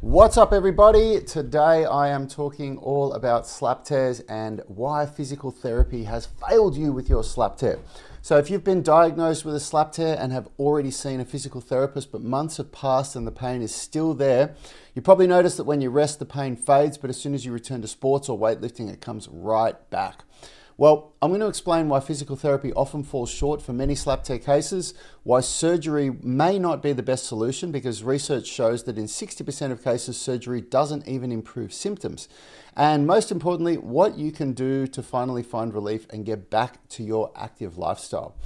What's up, everybody? Today I am talking all about slap tears and why physical therapy has failed you with your slap tear. So if you've been diagnosed with a slap tear and have already seen a physical therapist, but months have passed and the pain is still there, you probably notice that when you rest, the pain fades, but as soon as you return to sports or weightlifting, it comes right back. Well, I'm going to explain why physical therapy often falls short for many slap tear cases, why surgery may not be the best solution because research shows that in 60% of cases, surgery doesn't even improve symptoms. And most importantly, what you can do to finally find relief and get back to your active lifestyle.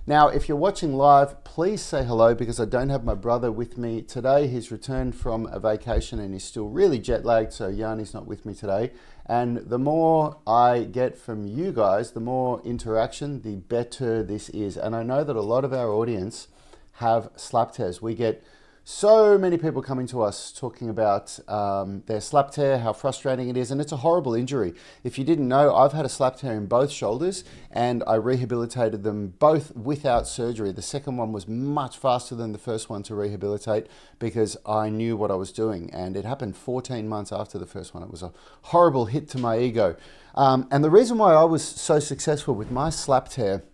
Now, if you're watching live, please say hello because I don't have my brother with me today. He's returned from a vacation and he's still really jet lagged, so Yanni's not with me today. And the more I get from you guys, the more interaction, the better this is. And I know that a lot of our audience have slap tears. We get so many people coming to us talking about their slap tear, how frustrating it is, and it's a horrible injury. If you didn't know, I've had a slap tear in both shoulders and I rehabilitated them both without surgery. The second one was much faster than the first one to rehabilitate because I knew what I was doing, and it happened 14 months after the first one. It was a horrible hit to my ego. And the reason why I was so successful with my slap tear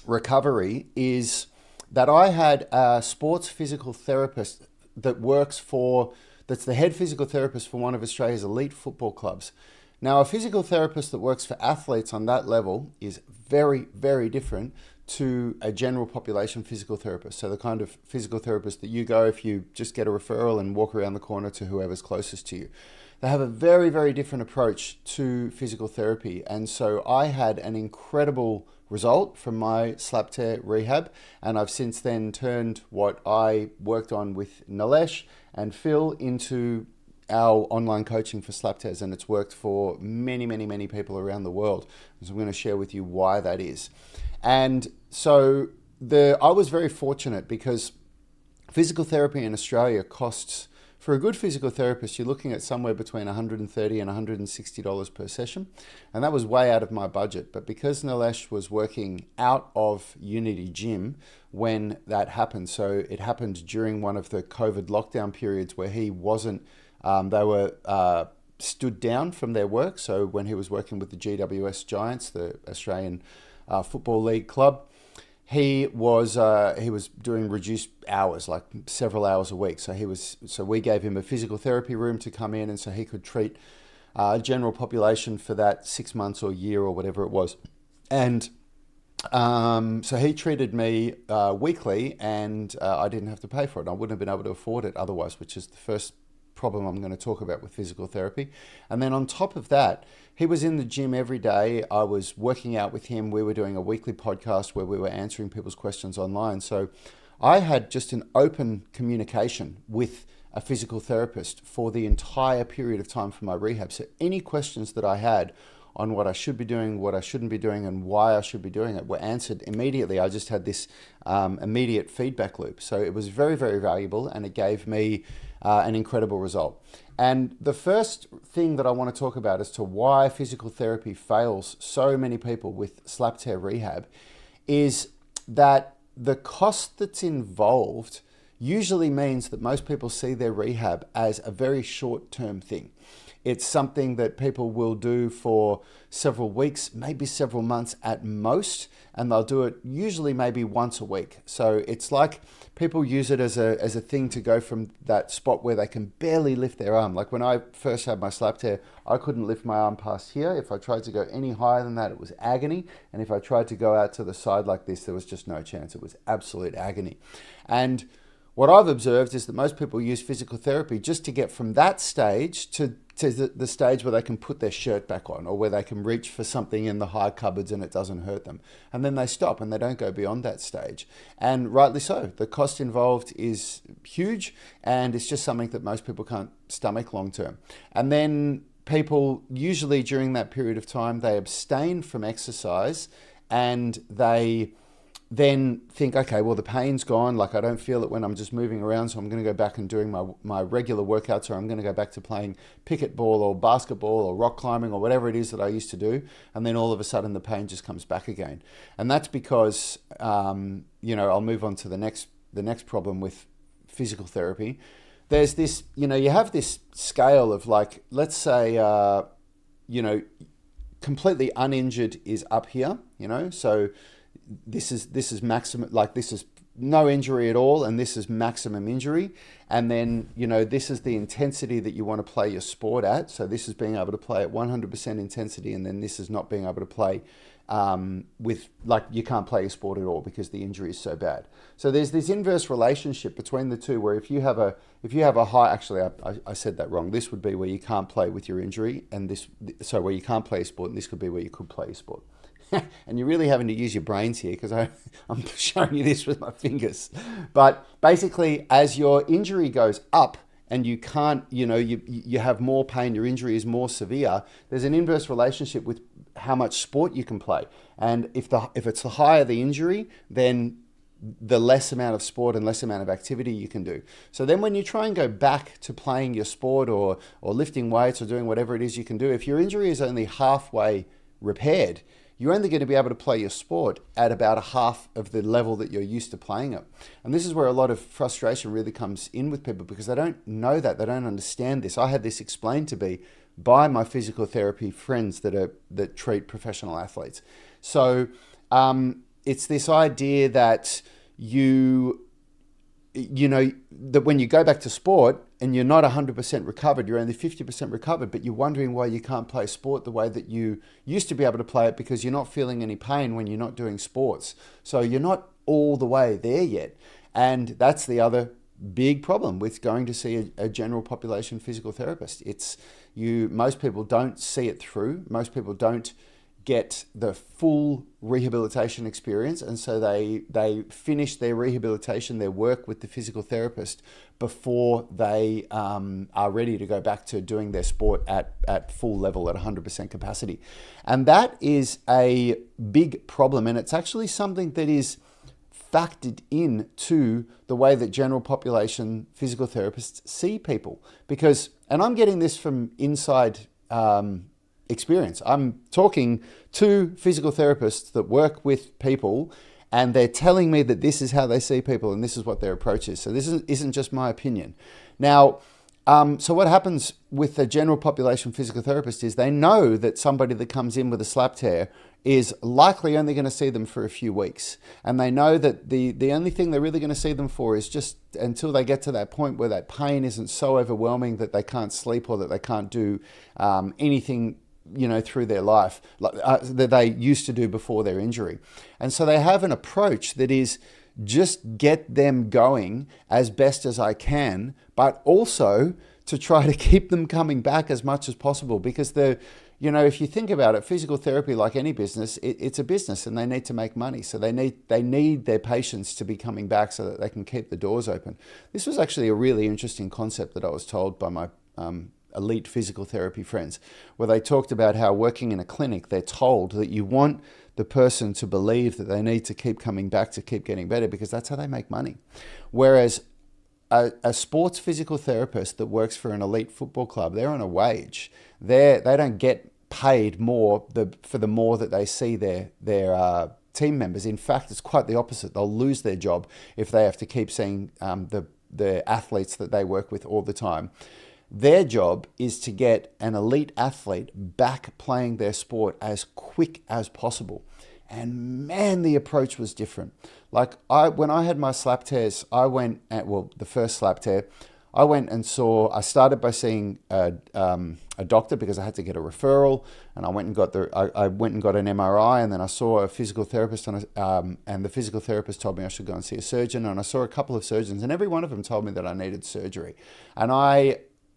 recovery is that I had a sports physical therapist that's the head physical therapist for one of Australia's elite football clubs. Now, a physical therapist that works for athletes on that level is very, very different to a general population physical therapist. So the kind of physical therapist that you go if you just get a referral and walk around the corner to whoever's closest to you. They have a very, very different approach to physical therapy. And so I had an incredible result from my slap tear rehab, and I've since then turned what I worked on with Nilesh and Phil into our online coaching for slap tears, and it's worked for many, many, many people around the world. So I'm going to share with you why that is. And so I was very fortunate because physical therapy in Australia costs, for a good physical therapist, you're looking at somewhere between $130 and $160 per session. And that was way out of my budget. But because Nilesh was working out of Unity Gym when that happened, so it happened during one of the COVID lockdown periods where he wasn't, they were stood down from their work. So when he was working with the GWS Giants, the Australian Football League club, he was doing reduced hours, like several hours a week. So we gave him a physical therapy room to come in, and so he could treat general population for that 6 months or year or whatever it was. And so he treated me weekly, and I didn't have to pay for it. I wouldn't have been able to afford it otherwise, which is the first problem I'm going to talk about with physical therapy. And then on top of that, he was in the gym every day. I was working out with him. We were doing a weekly podcast where we were answering people's questions online. So I had just an open communication with a physical therapist for the entire period of time for my rehab. So any questions that I had on what I should be doing, what I shouldn't be doing, and why I should be doing it were answered immediately. I just had this immediate feedback loop. So it was very, very valuable, and it gave me an incredible result. And the first thing that I want to talk about as to why physical therapy fails so many people with slap tear rehab is that the cost that's involved usually means that most people see their rehab as a very short-term thing. It's something that people will do for several weeks, maybe several months at most, and they'll do it usually maybe once a week. So it's like people use it as a thing to go from that spot where they can barely lift their arm. Like when I first had my slap tear, I couldn't lift my arm past here. If I tried to go any higher than that, it was agony. And if I tried to go out to the side like this, there was just no chance. It was absolute agony. And what I've observed is that most people use physical therapy just to get from that stage to the stage where they can put their shirt back on, or where they can reach for something in the high cupboards and it doesn't hurt them. And then they stop and they don't go beyond that stage. And rightly so. The cost involved is huge, and it's just something that most people can't stomach long term. And then people usually during that period of time, they abstain from exercise and they then think, okay, well, the pain's gone. Like I don't feel it when I'm just moving around. So I'm going to go back and doing my regular workouts, or I'm going to go back to playing picket ball or basketball or rock climbing or whatever it is that I used to do. And then all of a sudden the pain just comes back again. And that's because, I'll move on to the next problem with physical therapy. there's this, you have this scale of like, let's say, completely uninjured is up here, so this is maximum, like this is no injury at all, and this is maximum injury. And then, this is the intensity that you want to play your sport at. So this is being able to play at 100% intensity, and then this is not being able to play with, like, you can't play your sport at all because the injury is so bad. So there's this inverse relationship between the two, where if you have a high, actually I said that wrong. This would be where you can't play with your injury, and where you can't play your sport, and this could be where you could play your sport. And you're really having to use your brains here, because I'm showing you this with my fingers. But basically, as your injury goes up and you can't, you have more pain, your injury is more severe, there's an inverse relationship with how much sport you can play. And if it's the higher the injury, then the less amount of sport and less amount of activity you can do. So then when you try and go back to playing your sport or lifting weights or doing whatever it is you can do, if your injury is only halfway repaired, you're only going to be able to play your sport at about a half of the level that you're used to playing it. And this is where a lot of frustration really comes in with people, because they don't know that, they don't understand this. I had this explained to me by my physical therapy friends that treat professional athletes. So it's this idea that that when you go back to sport and you're not 100% recovered, you're only 50% recovered, but you're wondering why you can't play sport the way that you used to be able to play it, because you're not feeling any pain when you're not doing sports. So you're not all the way there yet. And that's the other big problem with going to see a general population physical therapist. Most people don't see it through. Most people don't get the full rehabilitation experience, and so they finish their rehabilitation, their work with the physical therapist, before they are ready to go back to doing their sport at full level, at 100% capacity. And that is a big problem, and it's actually something that is factored in to the way that general population physical therapists see people. Because, and I'm getting this from inside experience. I'm talking to physical therapists that work with people, and they're telling me that this is how they see people and this is what their approach is. So this isn't just my opinion. Now, so what happens with the general population physical therapist is they know that somebody that comes in with a slap tear is likely only going to see them for a few weeks. And they know that the only thing they're really going to see them for is just until they get to that point where that pain isn't so overwhelming that they can't sleep, or that they can't do anything through their life that they used to do before their injury. And so they have an approach that is just get them going as best as I can, but also to try to keep them coming back as much as possible. Because if you think about it, physical therapy, like any business, it's a business, and they need to make money. So they need their patients to be coming back so that they can keep the doors open. This was actually a really interesting concept that I was told by my elite physical therapy friends, where they talked about how working in a clinic, they're told that you want the person to believe that they need to keep coming back to keep getting better, because that's how they make money. Whereas a sports physical therapist that works for an elite football club, they're on a wage. They don't get paid more for the more that they see their team members. In fact, it's quite the opposite. They'll lose their job if they have to keep seeing the athletes that they work with all the time. Their job is to get an elite athlete back playing their sport as quick as possible. And man, the approach was different. Like when I had my slap tears, the first slap tear, I started by seeing a doctor because I had to get a referral, and I went and got an MRI, and then I saw a physical therapist, and the physical therapist told me I should go and see a surgeon, and I saw a couple of surgeons, and every one of them told me that I needed surgery. And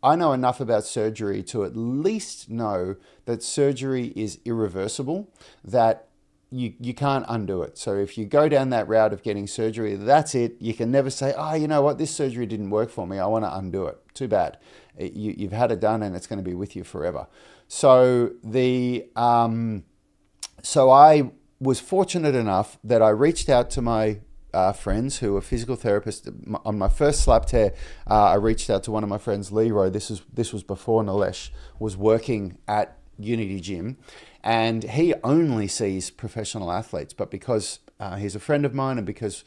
I know enough about surgery to at least know that surgery is irreversible, that you can't undo it. So if you go down that route of getting surgery, that's it. You can never say, you know what, this surgery didn't work for me, I want to undo it. Too bad. You've had it done, and it's going to be with you forever. So so I was fortunate enough that I reached out to my friends who were physical therapists. On my first slap tear, I reached out to one of my friends, Leroy. This was before Nilesh was working at Unity Gym, and he only sees professional athletes. But because he's a friend of mine, and because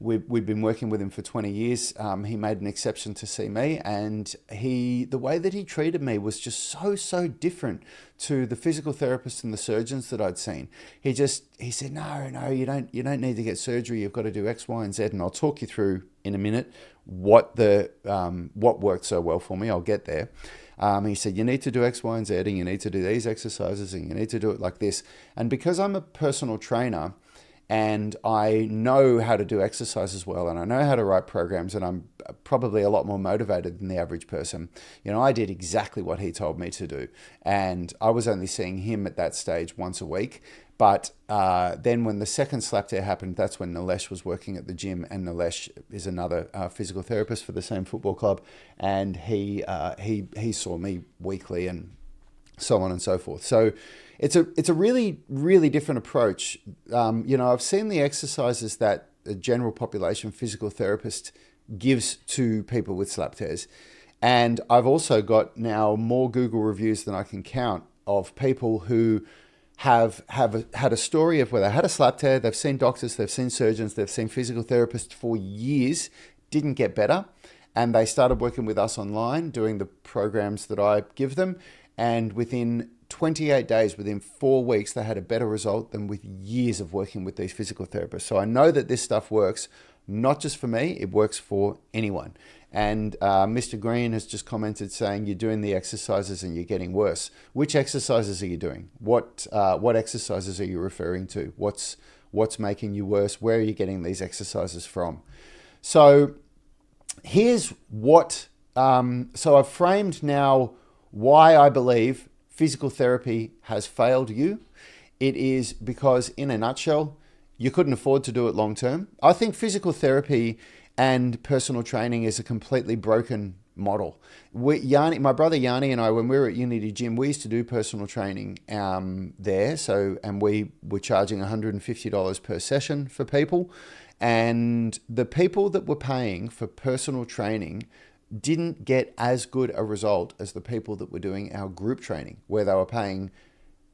we'd been working with him for 20 years. He made an exception to see me, and the way that he treated me was just so different to the physical therapists and the surgeons that I'd seen. He said, no, you don't need to get surgery. You've got to do X, Y, and Z, and I'll talk you through in a minute what worked so well for me. I'll get there. He said, you need to do X, Y, and Z, and you need to do these exercises, and you need to do it like this. And because I'm a personal trainer and I know how to do exercises well, and I know how to write programs, and I'm probably a lot more motivated than the average person, I did exactly what he told me to do. And I was only seeing him at that stage once a week. But then when the second slap tear happened, that's when Nilesh was working at the gym, and Nilesh is another physical therapist for the same football club, and he saw me weekly and so on and so forth. So it's a really different approach. I've seen the exercises that a general population physical therapist gives to people with slap tears, and I've also got now more Google reviews than I can count of people who have had a story of where they had a slap tear, they've seen doctors, they've seen surgeons, they've seen physical therapists for years, didn't get better, and they started working with us online, doing the programs that I give them, and within 28 days, within 4 weeks, they had a better result than with years of working with these physical therapists. So I know that this stuff works, not just for me, it works for anyone. And Mr. Green has just commented saying you're doing the exercises and you're getting worse. Which exercises are you doing? What exercises are you referring to? What's making you worse? Where are you getting these exercises from? So here's what, so I've framed now why I believe physical therapy has failed you. It is because, in a nutshell, you couldn't afford to do it long term. I think physical therapy and personal training is a completely broken model. My brother Yanni and I, when we were at Unity Gym, we used to do personal training there. And we were charging $150 per session for people. And the people that were paying for personal training didn't get as good a result as the people that were doing our group training, where they were paying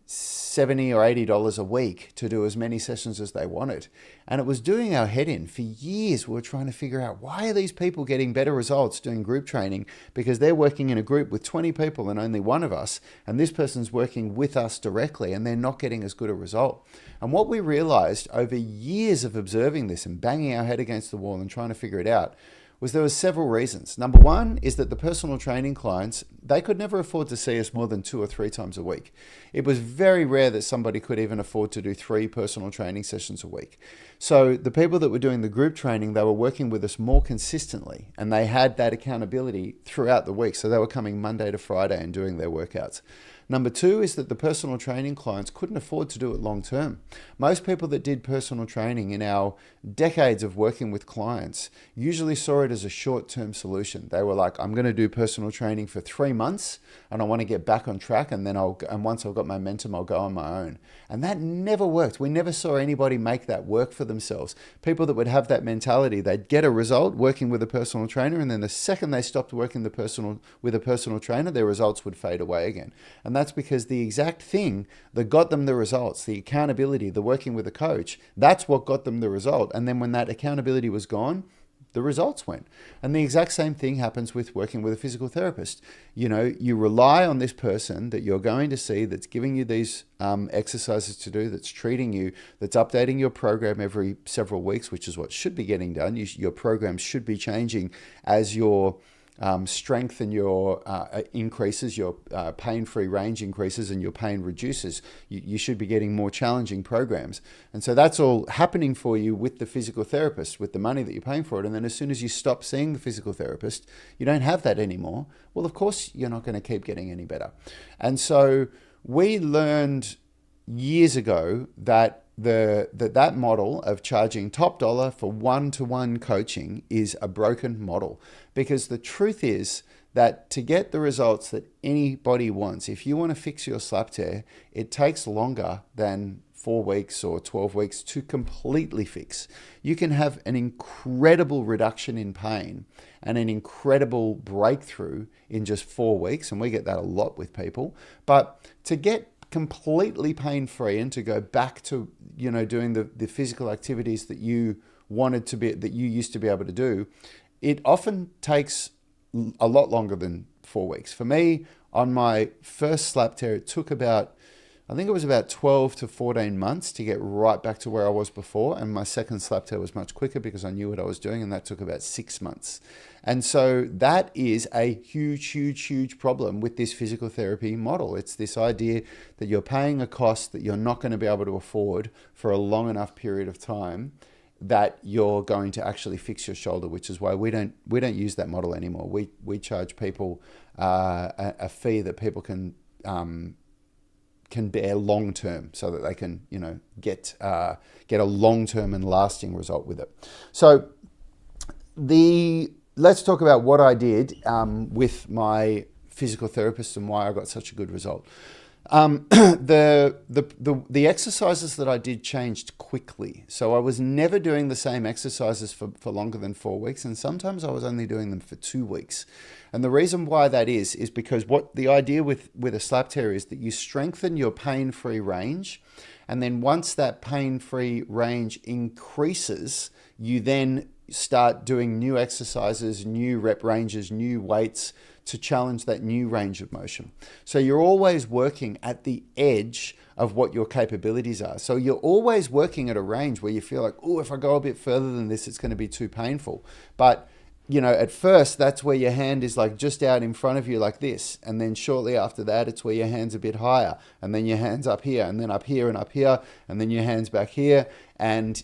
$70 or $80 a week to do as many sessions as they wanted. And it was doing our head in. For years, we were trying to figure out, why are these people getting better results doing group training? Because they're working in a group with 20 people and only one of us, and this person's working with us directly and they're not getting as good a result. And what we realized over years of observing this and banging our head against the wall and trying to figure it out was there were several reasons. Number one is that the personal training clients, they could never afford to see us more than 2 or 3 times a week. It was very rare that somebody could even afford to do 3 personal training sessions a week. So the people that were doing the group training, they were working with us more consistently, and they had that accountability throughout the week. So they were coming Monday to Friday and doing their workouts. Number two is that the personal training clients couldn't afford to do it long term. Most people that did personal training in our decades of working with clients usually saw it as a short-term solution. They were like, I'm going to do personal training for 3 months and I want to get back on track, and then once I've got momentum, I'll go on my own. And that never worked. We never saw anybody make that work for themselves. People that would have that mentality, they'd get a result working with a personal trainer, and then the second they stopped working with a personal trainer, their results would fade away again. And that's because the exact thing that got them the results, the accountability, the working with a coach, that's what got them the result. And then when that accountability was gone, the results went. And the exact same thing happens with working with a physical therapist. You rely on this person that you're going to see, that's giving you these exercises to do, that's treating you, that's updating your program every several weeks, which is what should be getting done. Your program should be changing as your strength and your increases, your pain-free range increases and your pain reduces. You should be getting more challenging programs. And so that's all happening for you with the physical therapist, with the money that you're paying for it. And then as soon as you stop seeing the physical therapist, you don't have that anymore. Well, of course, you're not going to keep getting any better. And so we learned years ago that that model of charging top dollar for one-to-one coaching is a broken model, because the truth is that to get the results that anybody wants, if you want to fix your slap tear, it takes longer than 4 weeks or 12 weeks to completely fix. You can have an incredible reduction in pain and an incredible breakthrough in just 4 weeks, and we get that a lot with people. But to get completely pain-free and to go back to doing the physical activities that you that you used to be able to do, it often takes a lot longer than 4 weeks. For me, on my first slap tear, it took I think it was about 12 to 14 months to get right back to where I was before. And my second slap tear was much quicker because I knew what I was doing, and that took about 6 months. And so that is a huge, huge, huge problem with this physical therapy model. It's this idea that you're paying a cost that you're not going to be able to afford for a long enough period of time that you're going to actually fix your shoulder, which is why we don't use that model anymore. We charge people a fee that people can bear long term, so that they can get a long term and lasting result with it. So let's talk about what I did with my physical therapist and why I got such a good result. The exercises that I did changed quickly. So I was never doing the same exercises for longer than 4 weeks, and sometimes I was only doing them for 2 weeks. And the reason why that is because what the idea with a slap tear is that you strengthen your pain-free range, and then once that pain-free range increases, you then start doing new exercises, new rep ranges, new weights to challenge that new range of motion. So you're always working at the edge of what your capabilities are. So you're always working at a range where you feel like, oh, if I go a bit further than this, it's going to be too painful. But at first, that's where your hand is like just out in front of you like this. And then shortly after that, it's where your hand's a bit higher. And then your hand's up here, and then up here and up here. And then your hand's back here. And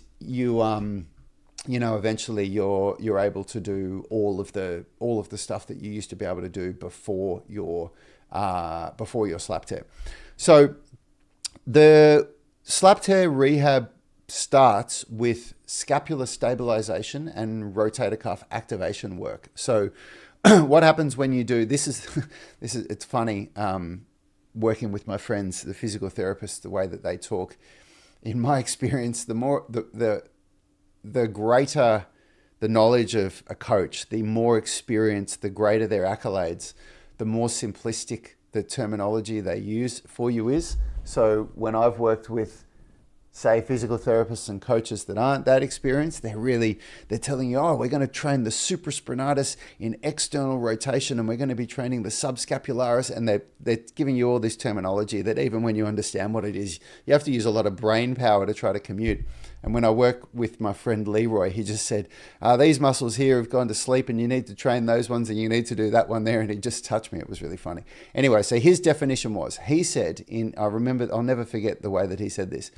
eventually you're able to do all of the stuff that you used to be able to do before your slap tear. So the slap tear rehab starts with scapular stabilization and rotator cuff activation work. So what happens when you do this is it's funny, working with my friends, the physical therapists, the way that they talk. In my experience, the more the greater the knowledge of a coach, the more experience, the greater their accolades, the more simplistic the terminology they use for you is. So when I've worked with, say, physical therapists and coaches that aren't that experienced, they're telling you, oh, we're going to train the supraspinatus in external rotation, and we're going to be training the subscapularis, and they're giving you all this terminology that even when you understand what it is, you have to use a lot of brain power to try to commute. And when I work with my friend Leroy, he just said, these muscles here have gone to sleep, and you need to train those ones, and you need to do that one there. And he just touched me. It was really funny. Anyway, so his definition was, he said, I'll never forget the way that he said this.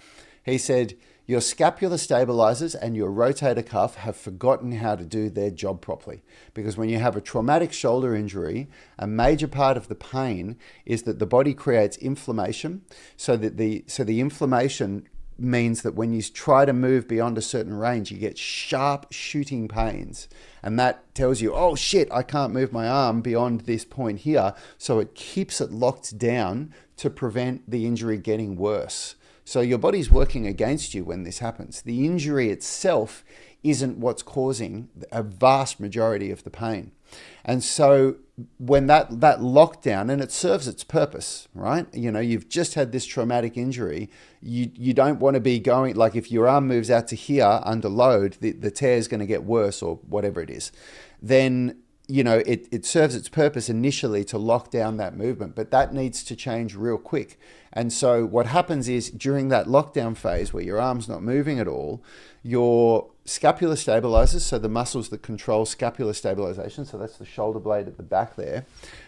He said, your scapular stabilizers and your rotator cuff have forgotten how to do their job properly. Because when you have a traumatic shoulder injury, a major part of the pain is that the body creates inflammation. So the inflammation means that when you try to move beyond a certain range, you get sharp shooting pains. And that tells you, oh shit, I can't move my arm beyond this point here. So it keeps it locked down to prevent the injury getting worse. So your body's working against you when this happens. The injury itself isn't what's causing a vast majority of the pain. And so when that lockdown, and it serves its purpose, right? You've just had this traumatic injury. You don't want to be going, like if your arm moves out to here under load, the tear is going to get worse or whatever it is. Then it serves its purpose initially to lock down that movement, but that needs to change real quick. And so what happens is during that lockdown phase where your arm's not moving at all, your scapular stabilizers, so the muscles that control scapular stabilization, so that's the shoulder blade at the back there,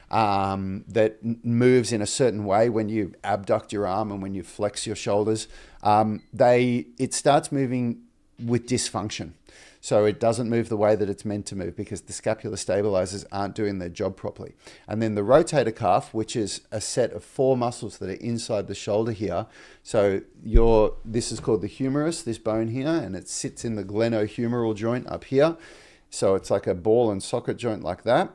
that moves in a certain way when you abduct your arm and when you flex your shoulders, it starts moving with dysfunction. So it doesn't move the way that it's meant to move because the scapular stabilizers aren't doing their job properly. And then the rotator cuff, which is a set of 4 muscles that are inside the shoulder here. So this is called the humerus, this bone here, and it sits in the glenohumeral joint up here. So it's like a ball and socket joint like that.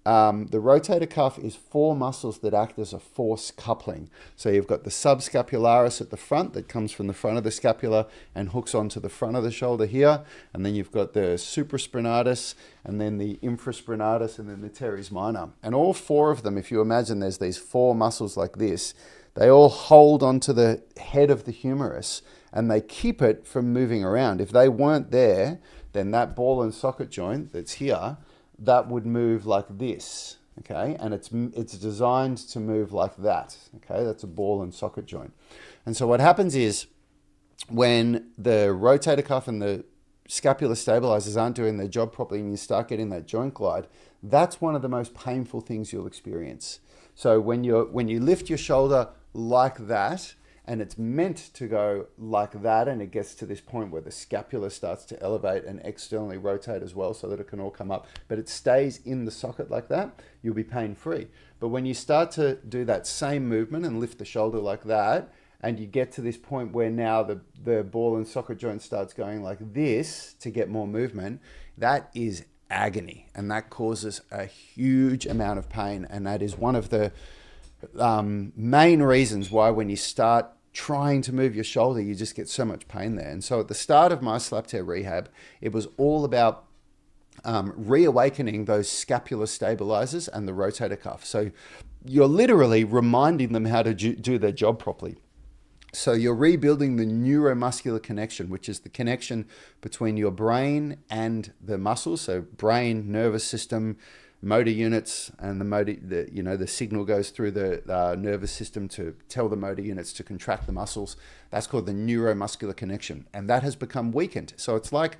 The rotator cuff is 4 muscles that act as a force coupling. So you've got the subscapularis at the front that comes from the front of the scapula and hooks onto the front of the shoulder here. And then you've got the supraspinatus, and then the infraspinatus, and then the teres minor. And all 4 of them, if you imagine there's these 4 muscles like this, they all hold onto the head of the humerus and they keep it from moving around. If they weren't there, then that ball and socket joint that's here, that would move like this, okay? And it's designed to move like that, okay? That's a ball and socket joint. And so what happens is when the rotator cuff and the scapular stabilizers aren't doing their job properly and you start getting that joint glide, that's one of the most painful things you'll experience. So when you lift your shoulder like that, and it's meant to go like that, and it gets to this point where the scapula starts to elevate and externally rotate as well so that it can all come up, but it stays in the socket like that, you'll be pain-free. But when you start to do that same movement and lift the shoulder like that, and you get to this point where now the ball and socket joint starts going like this to get more movement, that is agony, and that causes a huge amount of pain. And that is one of the main reasons why when you start trying to move your shoulder, you just get so much pain there. And so at the start of my slap tear rehab, it was all about reawakening those scapular stabilizers and the rotator cuff. So you're literally reminding them how to do their job properly. So you're rebuilding the neuromuscular connection, which is the connection between your brain and the muscles. So brain, nervous system, motor units, and the signal goes through the nervous system to tell the motor units to contract the muscles. That's called the neuromuscular connection, and that has become weakened. So it's like,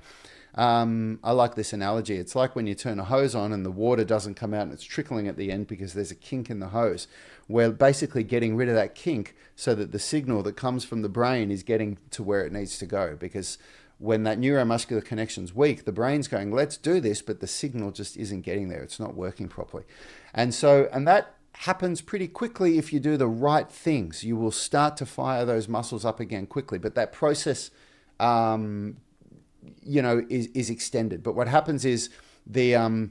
I like this analogy. It's like when you turn a hose on and the water doesn't come out and it's trickling at the end because there's a kink in the hose. We're basically getting rid of that kink so that the signal that comes from the brain is getting to where it needs to go, because when that neuromuscular connection's weak, the brain's going, let's do this, but the signal just isn't getting there. It's not working properly. And that happens pretty quickly if you do the right things. You will start to fire those muscles up again quickly, but that process, is extended. But what happens is the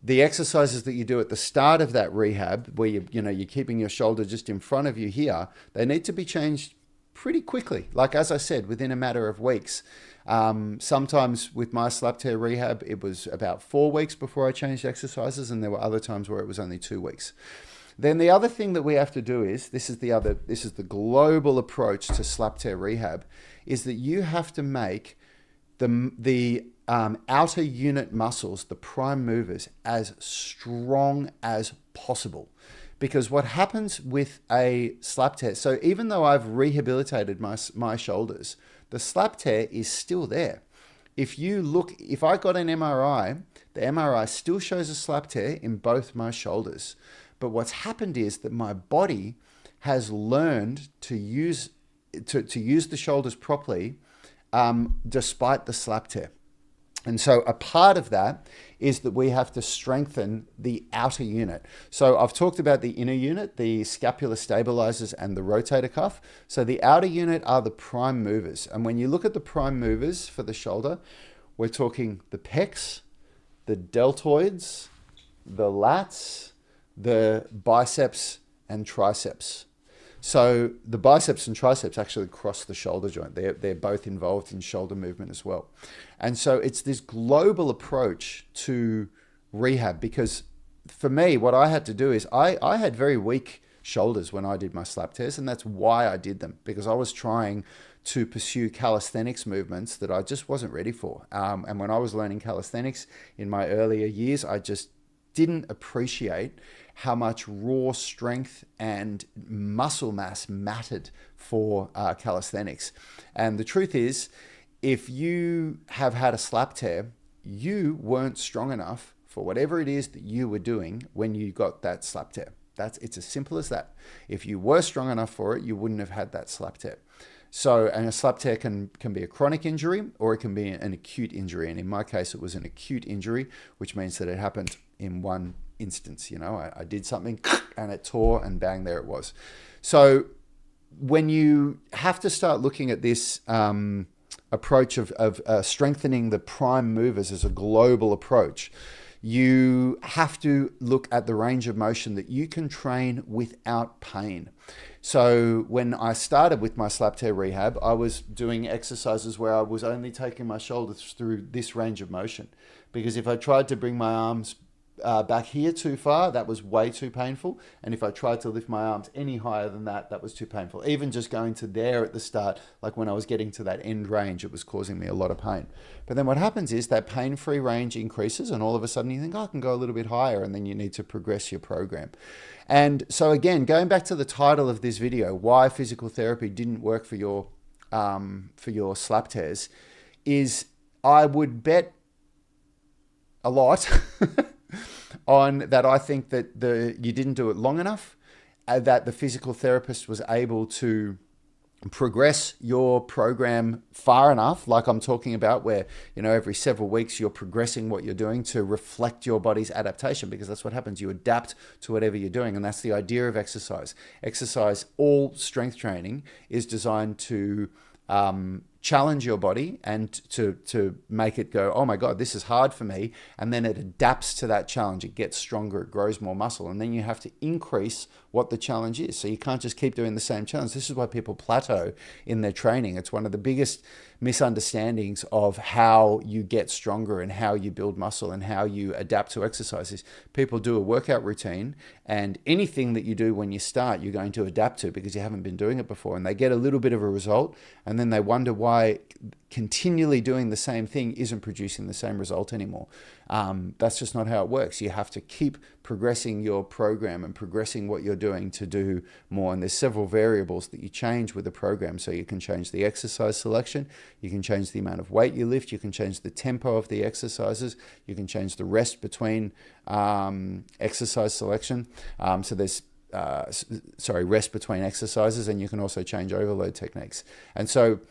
exercises that you do at the start of that rehab, where you're keeping your shoulder just in front of you here, they need to be changed pretty quickly. Like, as I said, within a matter of weeks. Sometimes with my slap tear rehab, it was about 4 weeks before I changed exercises, and there were other times where it was only 2 weeks. Then the other thing that we have to do is, this is the global approach to slap tear rehab, is that you have to make the outer unit muscles, the prime movers, as strong as possible. Because what happens with a slap tear, so even though I've rehabilitated my shoulders, the slap tear is still there. If I got an MRI, the MRI still shows a slap tear in both my shoulders. But what's happened is that my body has learned to use the shoulders properly, despite the slap tear. And so a part of that is that we have to strengthen the outer unit. So I've talked about the inner unit, the scapular stabilizers and the rotator cuff. So the outer unit are the prime movers. And when you look at the prime movers for the shoulder, we're talking the pecs, the deltoids, the lats, the biceps and triceps. So the biceps and triceps actually cross the shoulder joint. They're both involved in shoulder movement as well. And so it's this global approach to rehab, because for me, what I had to do is I had very weak shoulders when I did my slap tears, and that's why I did them, because I was trying to pursue calisthenics movements that I just wasn't ready for. And when I was learning calisthenics in my earlier years, I just didn't appreciate how much raw strength and muscle mass mattered for calisthenics. And the truth is, if you have had a slap tear, you weren't strong enough for whatever it is that you were doing when you got that slap tear. It's as simple as that. If you were strong enough for it, you wouldn't have had that slap tear. So, and a slap tear can be a chronic injury, or it can be an acute injury. And in my case, it was an acute injury, which means that it happened in one instance. I did something and it tore, and bang, there it was. So when you have to start looking at this approach of strengthening the prime movers as a global approach, you have to look at the range of motion that you can train without pain. So when I started with my slap tear rehab, I was doing exercises where I was only taking my shoulders through this range of motion, because if I tried to bring my arms back here too far, that was way too painful. And if I tried to lift my arms any higher than that, that was too painful. Even just going to there at the start, like when I was getting to that end range, it was causing me a lot of pain. But then what happens is that pain-free range increases, and all of a sudden you think, oh, I can go a little bit higher, and then you need to progress your program. And so again, going back to the title of this video, why physical therapy didn't work for your slap tears, is I would bet a lot on that. I think that you didn't do it long enough, that the physical therapist was able to progress your program far enough, like I'm talking about, where, you know, every several weeks you're progressing what you're doing to reflect your body's adaptation, because that's what happens. You adapt to whatever you're doing, and that's the idea of exercise. Exercise, all strength training, is designed to challenge your body and to make it go, oh my God, this is hard for me. And then it adapts to that challenge. It gets stronger, it grows more muscle. And then you have to increase what the challenge is. So you can't just keep doing the same challenge. This is why people plateau in their training. It's one of the biggest misunderstandings of how you get stronger and how you build muscle and how you adapt to exercises. People do a workout routine, and anything that you do when you start, you're going to adapt to because you haven't been doing it before. And they get a little bit of a result, and then they wonder why continually doing the same thing isn't producing the same result anymore. That's just not how it works. You have to keep progressing your program and progressing what you're doing to do more. And there's several variables that you change with the program. So you can change the exercise selection, you can change the amount of weight you lift, you can change the tempo of the exercises, you can change the rest between exercise selection. So there's rest between exercises, and you can also change overload techniques. And so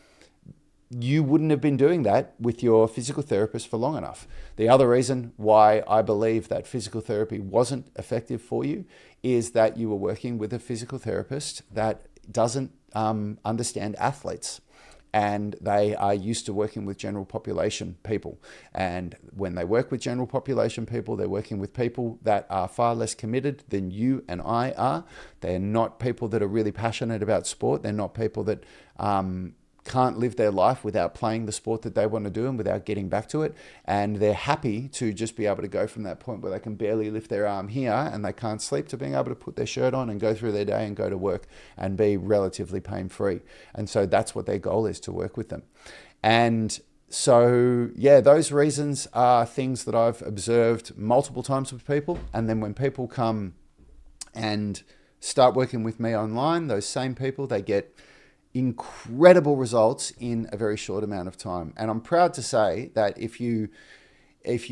you wouldn't have been doing that with your physical therapist for long enough. The other reason why I believe that physical therapy wasn't effective for you is that you were working with a physical therapist that doesn't understand athletes. And they are used to working with general population people. And when they work with general population people, they're working with people that are far less committed than you and I are. They're not people that are really passionate about sport. They're not people that can't live their life without playing the sport that they want to do and without getting back to it. And they're happy to just be able to go from that point where they can barely lift their arm here and they can't sleep, to being able to put their shirt on and go through their day and go to work and be relatively pain-free. And so that's what their goal is, to work with them. And so, yeah, those reasons are things that I've observed multiple times with people. And then when people come and start working with me online, those same people, they get incredible results in a very short amount of time. And I'm proud to say that if you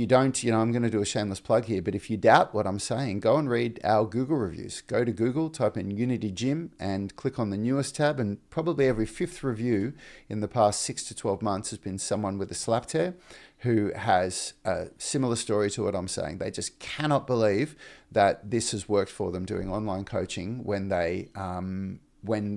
don't, I'm going to do a shameless plug here, but if you doubt what I'm saying, go and read our Google reviews. Go to Google, type in Unity Gym and click on the newest tab, and probably every fifth review in the past 6 to 12 months has been someone with a slap tear who has a similar story to what I'm saying. They just cannot believe that this has worked for them doing online coaching when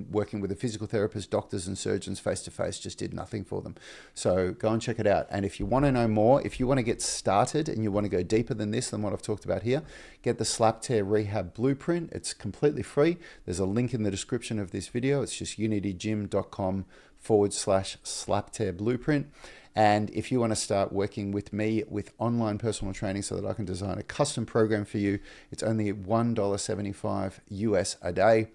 working with a physical therapist, doctors and surgeons face-to-face just did nothing for them. So go and check it out. And if you want to know more, if you want to get started and you want to go deeper than this, than what I've talked about here, get the Slap Tear Rehab Blueprint. It's completely free. There's a link in the description of this video. It's just unitygym.com/slap tear blueprint. And if you want to start working with me with online personal training so that I can design a custom program for you, it's only $1.75 US a day.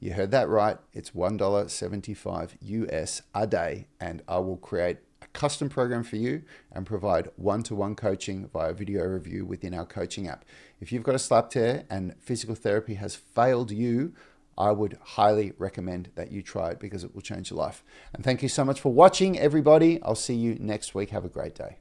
You heard that right. It's $1.75 US a day, and I will create a custom program for you and provide one-to-one coaching via video review within our coaching app. If you've got a slap tear and physical therapy has failed you, I would highly recommend that you try it because it will change your life. And thank you so much for watching, everybody. I'll see you next week. Have a great day.